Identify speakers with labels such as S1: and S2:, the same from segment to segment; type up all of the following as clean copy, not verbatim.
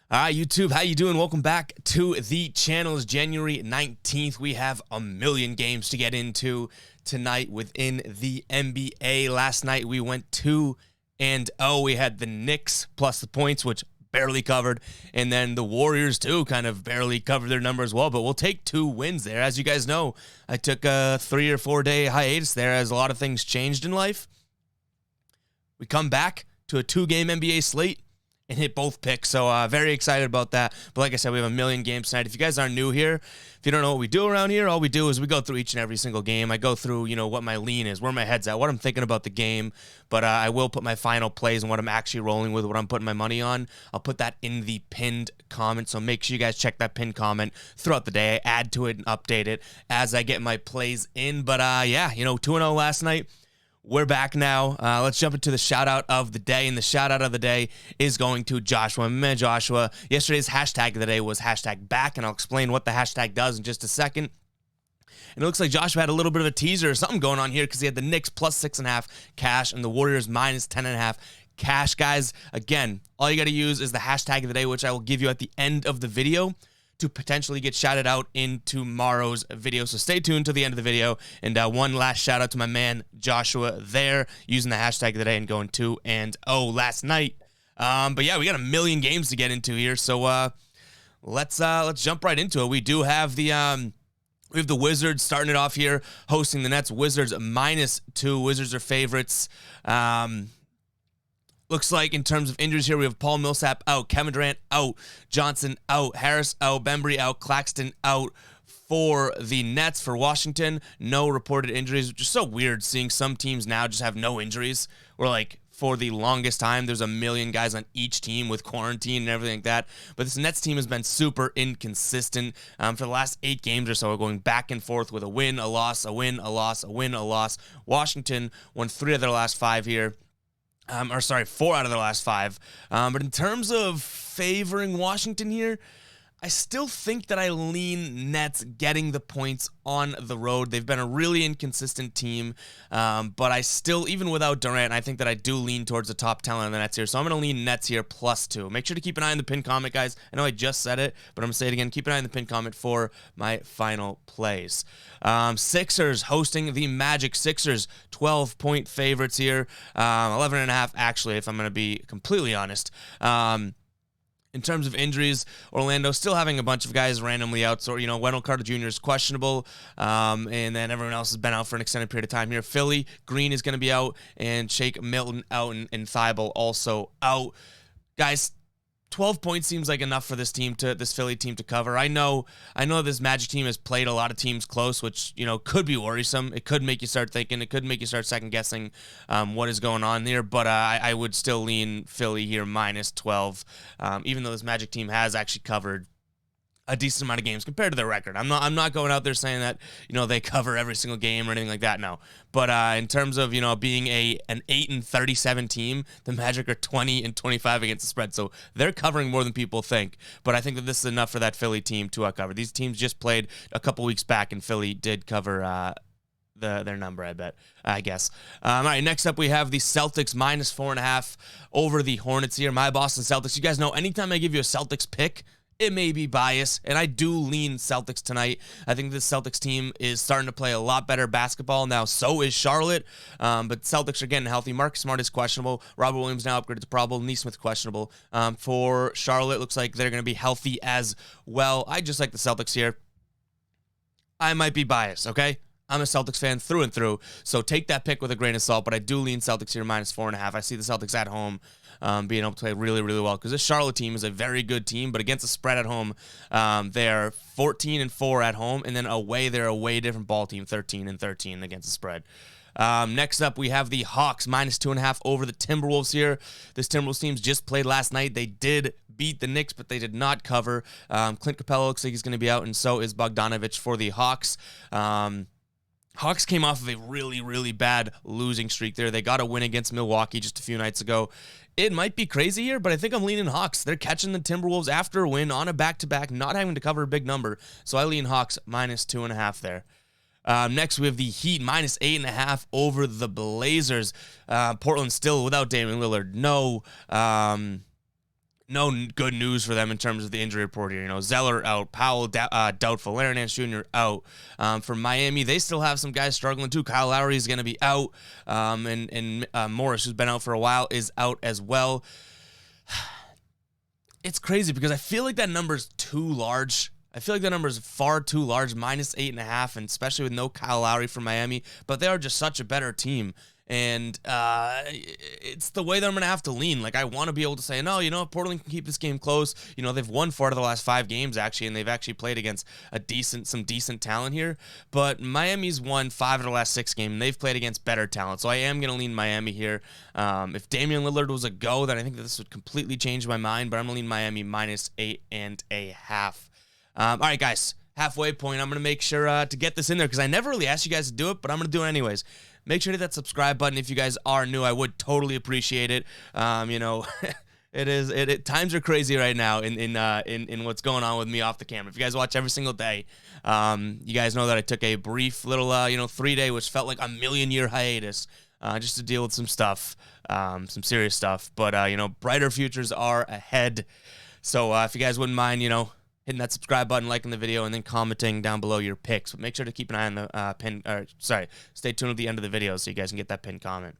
S1: Hi, YouTube. How you doing? Welcome back to the channel. It's January 19th. We have a million games to get into tonight within the NBA. Last night, we went 2-0. We had the Knicks plus the points, which barely covered. And then the Warriors, too, kind of barely covered their number as well. But we'll take 2 wins there. As you guys know, I took a 3 or 4 day hiatus there as a lot of things changed in life. We come back to a 2-game NBA slate and hit both picks. So very excited about that. But like I said, we have a million games tonight. If you guys aren't new here, if you don't know what we do around here, all we do is we go through each and every single game. I go through, what my lean is, where my head's at, what I'm thinking about the game. But I will put my final plays and what I'm actually rolling with, what I'm putting my money on. I'll put that in the pinned comment. So make sure you guys check that pinned comment throughout the day. I add to it and update it as I get my plays in. But 2-0 last night. We're back now. Let's jump into the shout-out of the day, and the shout-out of the day is going to Joshua. Man, Joshua, yesterday's hashtag of the day was #back, and I'll explain what the hashtag does in just a second. And it looks like Joshua had a little bit of a teaser or something going on here because he had the Knicks plus 6.5 cash and the Warriors minus 10.5 cash. Guys, again, all you got to use is the hashtag of the day, which I will give you at the end of the video, to potentially get shouted out in tomorrow's video. So stay tuned to the end of the video. And one last shout out to my man Joshua there, using the hashtag of the day and going 2-0 last night. But yeah, we got a million games to get into here. So let's jump right into it. We do have the Wizards starting it off here, hosting the Nets. Wizards -2. Wizards are favorites. Looks like in terms of injuries here, we have Paul Millsap out, Kevin Durant out, Johnson out, Harris out, Bembry out, Claxton out for the Nets. For Washington, no reported injuries, which is so weird seeing some teams now just have no injuries. We're like, for the longest time, there's a million guys on each team with quarantine and everything like that. But this Nets team has been super inconsistent for the last 8 games or so, going back and forth with a win, a loss, a win, a loss, a win, a loss. Washington won 3 of their last 5 here. 4 out of their last 5. But in terms of favoring Washington here, I still think that I lean Nets getting the points on the road. They've been a really inconsistent team, but I still, even without Durant, I think that I do lean towards the top talent on the Nets here. So I'm going to lean Nets here +2. Make sure to keep an eye on the pinned comment, guys. I know I just said it, but I'm going to say it again. Keep an eye on the pinned comment for my final plays. Sixers hosting the Magic. Sixers 12-point favorites here. 11.5, actually, if I'm going to be completely honest. In terms of injuries, Orlando still having a bunch of guys randomly out. So, Wendell Carter Jr. is questionable, and then everyone else has been out for an extended period of time here. Philly, Green is going to be out, and Shake Milton out, and Thibault also out. Guys, 12 points seems like enough for this Philly team to cover. I know this Magic team has played a lot of teams close, which, could be worrisome. It could make you start thinking. It could make you start second-guessing what is going on there. But I would still lean Philly here -12, even though this Magic team has actually covered a decent amount of games compared to their record. I'm not going out there saying that, they cover every single game or anything like that, no. But in terms of, being an 8-37 team, the Magic are 20-25 against the spread. So they're covering more than people think. But I think that this is enough for that Philly team to cover. These teams just played a couple weeks back, and Philly did cover their number, I guess. All right, next up we have the Celtics -4.5 over the Hornets here. My Boston Celtics. You guys know anytime I give you a Celtics pick, it may be biased, and I do lean Celtics tonight. I think this Celtics team is starting to play a lot better basketball now. So is Charlotte, but Celtics are getting healthy. Marcus Smart is questionable. Robert Williams now upgraded to probable. Nesmith questionable. For Charlotte, looks like they're going to be healthy as well. I just like the Celtics here. I might be biased, okay? I'm a Celtics fan through and through, so take that pick with a grain of salt, but I do lean Celtics here -4.5. I see the Celtics at home being able to play really, really well, because this Charlotte team is a very good team, but against the spread at home, they're 14-4 at home, and then away, they're a way different ball team, 13-13 against the spread. Next up, we have the Hawks -2.5 over the Timberwolves here. This Timberwolves team's just played last night. They did beat the Knicks, but they did not cover. Clint Capella looks like he's going to be out, and so is Bogdanovich for the Hawks. Hawks came off of a really, really bad losing streak there. They got a win against Milwaukee just a few nights ago. It might be crazy here, but I think I'm leaning Hawks. They're catching the Timberwolves after a win on a back-to-back, not having to cover a big number. So I lean Hawks -2.5 there. Next, we have the Heat -8.5 over the Blazers. Portland still without Damian Lillard. No good news for them in terms of the injury report here. You know, Zeller out, Powell doubtful, Larry Nance Jr. out. For Miami, they still have some guys struggling too. Kyle Lowry is going to be out, and Morris, who's been out for a while, is out as well. It's crazy because I feel like that number's too large. I feel like that number is far too large, -8.5, and especially with no Kyle Lowry for Miami. But they are just such a better team. And it's the way that I'm going to have to lean. Like, I want to be able to say, no, you know, Portland can keep this game close. You know, they've won 4 out of the last 5 games, actually, and they've actually played against some decent talent here. But Miami's won 5 of the last 6 games, and they've played against better talent. So I am going to lean Miami here. If Damian Lillard was a go, then I think that this would completely change my mind. But I'm going to lean Miami -8.5. All right, guys, halfway point. I'm going to make sure to get this in there because I never really asked you guys to do it, but I'm going to do it anyways. Make sure to hit that subscribe button if you guys are new. I would totally appreciate it. You know, times are crazy right now in what's going on with me off the camera. If you guys watch every single day, you guys know that I took a brief little 3-day, which felt like a million-year hiatus, just to deal with some stuff, some serious stuff. But brighter futures are ahead. So if you guys wouldn't mind, hitting that subscribe button, liking the video, and then commenting down below your picks. But make sure to keep an eye on the stay tuned at the end of the video so you guys can get that pinned comment.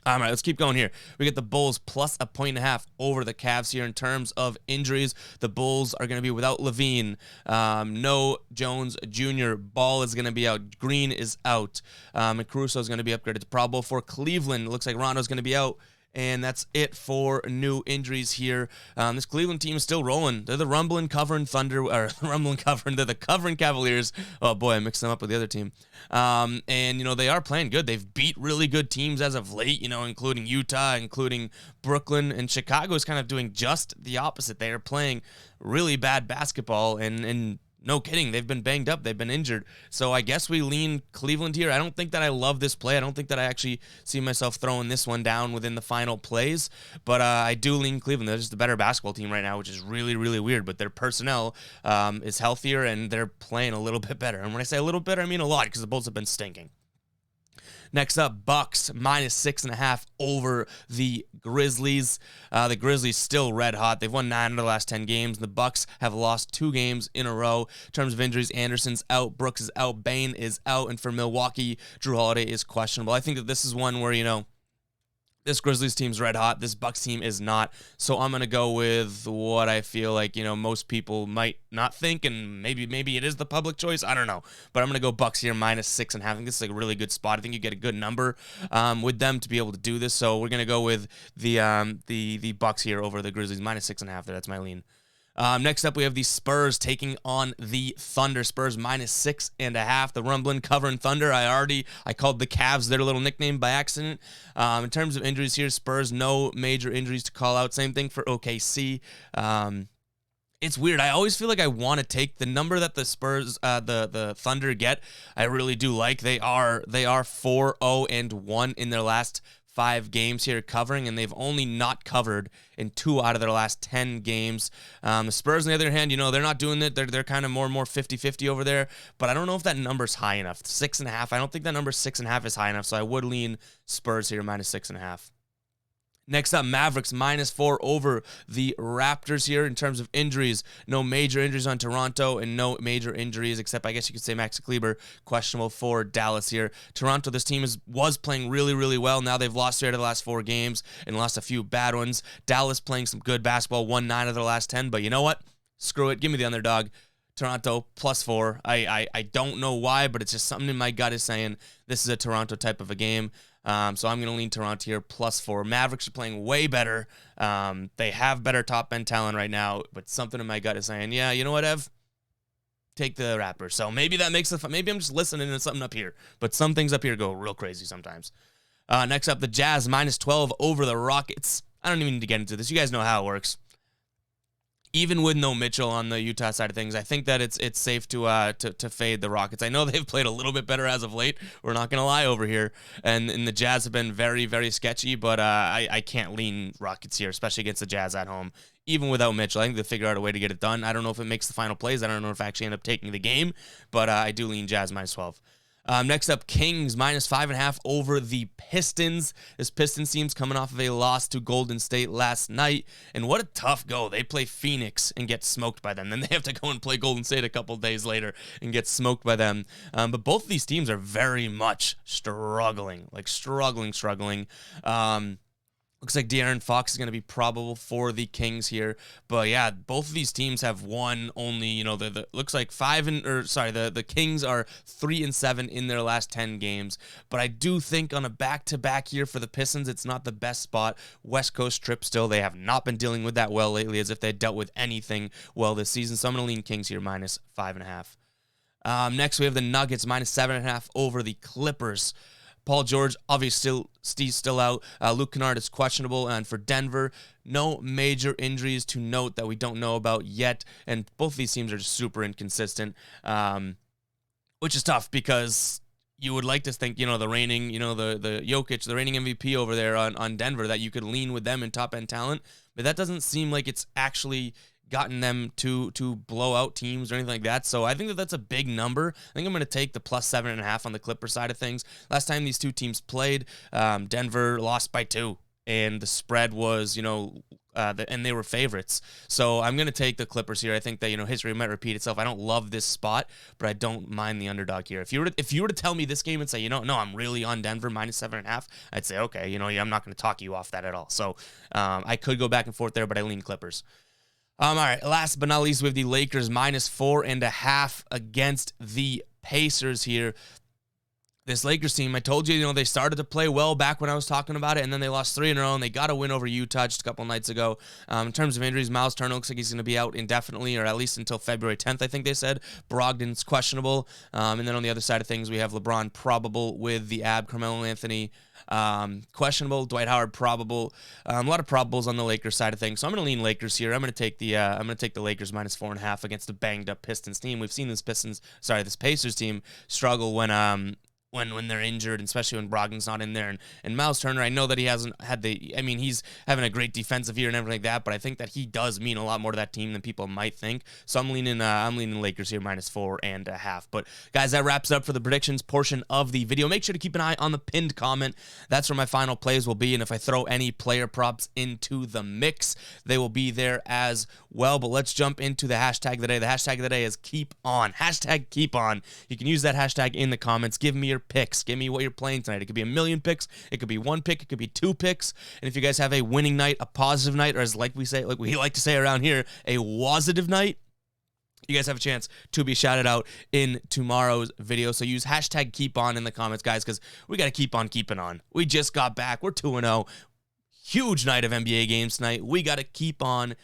S1: All right, let's keep going here. We get the Bulls plus a 1.5 over the Cavs here in terms of injuries. The Bulls are going to be without Levine. No Jones Jr. Ball is going to be out. Green is out. And Caruso is going to be upgraded to Pro Bowl for Cleveland. It looks like Rondo's going to be out. And that's it for new injuries here. This Cleveland team is still rolling. They're the rumbling covering Thunder, or they're the covering Cavaliers. Oh boy, I mixed them up with the other team. And they are playing good. They've beat really good teams as of late, including Utah, including Brooklyn, and Chicago is kind of doing just the opposite. They are playing really bad basketball, and no kidding, they've been banged up, they've been injured. So I guess we lean Cleveland here. I don't think that I love this play. I don't think that I actually see myself throwing this one down within the final plays. But I do lean Cleveland. They're just the better basketball team right now, which is really, really weird. But their personnel is healthier, and they're playing a little bit better. And when I say a little bit, I mean a lot, because the Bulls have been stinking. Next up, Bucks -6.5 over the Grizzlies. The Grizzlies still red hot. They've won 9 of the last 10 games. The Bucks have lost 2 games in a row. In terms of injuries, Anderson's out, Brooks is out, Bane is out, and for Milwaukee, Drew Holiday is questionable. I think that this is one where, this Grizzlies team's red hot. This Bucks team is not. So I'm going to go with what I feel like, most people might not think, and maybe it is the public choice. I don't know. But I'm going to go Bucks here -6.5. I think this is like a really good spot. I think you get a good number with them to be able to do this. So we're going to go with the Bucks here over the Grizzlies, -6.5 there. That's my lean. Next up, we have the Spurs taking on the Thunder. Spurs -6.5. The rumbling covering Thunder. I called the Cavs their little nickname by accident. In terms of injuries here, Spurs, no major injuries to call out. Same thing for OKC. It's weird. I always feel like I want to take the number that the Spurs, the Thunder get. I really do like. They are 4-0-1 in their last 5 games here covering, and they've only not covered in 2 out of their last 10 games. The Spurs, on the other hand, they're not doing it. They're kind of more and more 50-50 over there, but I don't know if that number's high enough. 6.5. I don't think that number 6.5 is high enough, so I would lean Spurs here -6.5. Next up, Mavericks -4 over the Raptors here in terms of injuries. No major injuries on Toronto and no major injuries, except I guess you could say Maxi Kleber, questionable for Dallas here. Toronto, this team was playing really, really well. Now they've lost 3 out of the last 4 games and lost a few bad ones. Dallas playing some good basketball, won 9 of the last 10, but you know what? Screw it. Give me the underdog. Toronto +4. I don't know why, but it's just something in my gut is saying this is a Toronto type of a game. So I'm going to lean Toronto here +4. Mavericks are playing way better. They have better top-end talent right now, but something in my gut is saying, yeah, you know what, Ev? Take the Raptors. So maybe that makes it fun. Maybe I'm just listening to something up here, but some things up here go real crazy sometimes. Next up, the Jazz -12 over the Rockets. I don't even need to get into this. You guys know how it works. Even with no Mitchell on the Utah side of things, I think that it's safe to fade the Rockets. I know they've played a little bit better as of late. We're not going to lie over here. And the Jazz have been very, very sketchy, but I can't lean Rockets here, especially against the Jazz at home. Even without Mitchell, I think they'll figure out a way to get it done. I don't know if it makes the final plays. I don't know if I actually end up taking the game, but I do lean Jazz -12. Next up, Kings -5.5 over the Pistons. This Pistons team's coming off of a loss to Golden State last night, and what a tough go. They play Phoenix and get smoked by them. Then they have to go and play Golden State a couple days later and get smoked by them. But both of these teams are very much struggling, like struggling. Looks like De'Aaron Fox is going to be probable for the Kings here. But yeah, both of these teams have won only, looks like the Kings are 3-7 in their last 10 games. But I do think on a back-to-back here for the Pistons, it's not the best spot. West Coast trip still. They have not been dealing with that well lately, as if they dealt with anything well this season. So I'm going to lean Kings here -5.5. Next, we have the Nuggets -7.5 over the Clippers. Paul George, obviously, still out. Luke Kennard is questionable. And for Denver, no major injuries to note that we don't know about yet. And both of these teams are just super inconsistent, which is tough because you would like to think, the reigning, the Jokic, the reigning MVP over there on Denver, that you could lean with them in top-end talent. But that doesn't seem like it's actually gotten them to blow out teams or anything like that. So I think that's a big number. I think I'm going to take the +7.5 on the Clipper side of things. Last time these two teams played, Denver lost by 2, and the spread was, and they were favorites. So I'm going to take the Clippers here. I think that, history might repeat itself. I don't love this spot, but I don't mind the underdog here. If you were to tell me this game and say, no, I'm really on Denver -7.5, I'd say, okay, I'm not going to talk you off that at all. So I could go back and forth there, but I lean Clippers. All right, last but not least, we have the Lakers -4.5 against the Pacers here. This Lakers team, I told you, they started to play well back when I was talking about it, and then they lost 3 in a row, and they got a win over Utah just a couple nights ago. In terms of injuries, Miles Turner looks like he's going to be out indefinitely, or at least until February 10th, I think they said. Brogdon's questionable. And then on the other side of things, we have LeBron probable with the ab. Carmelo Anthony questionable. Dwight Howard probable. A lot of probables on the Lakers side of things. So I'm going to lean Lakers here. I'm going to take the Lakers -4.5 against a banged up Pistons team. We've seen this Pacers team struggle when they're injured, especially when Brogdon's not in there. And Miles Turner, I know that he hasn't had he's having a great defensive year and everything like that, but I think that he does mean a lot more to that team than people might think. So I'm leaning Lakers here -4.5. But guys, that wraps up for the predictions portion of the video. Make sure to keep an eye on the pinned comment. That's where my final plays will be. And if I throw any player props into the mix, they will be there as well. But let's jump into the hashtag of the day. The hashtag of the day is keep on. Hashtag keep on. You can use that hashtag in the comments. Give me your picks. Give me what you're playing tonight. It could be 1,000,000 picks. It could be 1 pick. It could be 2 picks. And if you guys have a winning night, a positive night, or as we like to say around here, a wositive night, you guys have a chance to be shouted out in tomorrow's video. So use hashtag keep on in the comments, guys, because we got to keep on keeping on. We just got back. We're 2-0. Huge night of NBA games tonight. We got to keep on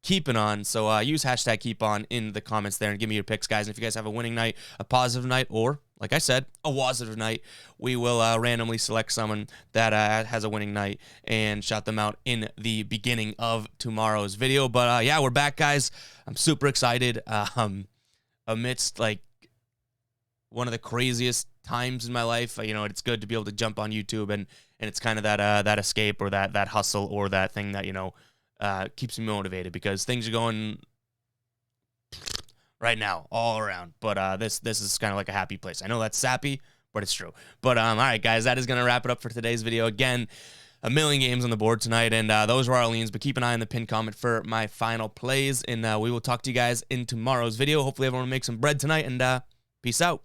S1: keeping on. So use hashtag keep on in the comments there and give me your picks, guys. And if you guys have a winning night, a positive night, or like I said, a wositive night, we will randomly select someone that has a winning night and shout them out in the beginning of tomorrow's video. But yeah, we're back, guys. I'm super excited. Amidst one of the craziest times in my life, it's good to be able to jump on YouTube and it's kind of that escape or that hustle or that thing that keeps me motivated, because things are going right now all around. But this is kind of like a happy place. I know that's sappy, but it's true. But all right, guys, that is going to wrap it up for today's video. Again, 1,000,000 games on the board tonight, and those were our leans. But keep an eye on the pinned comment for my final plays, and we will talk to you guys in tomorrow's video. Hopefully everyone will make some bread tonight, and peace out.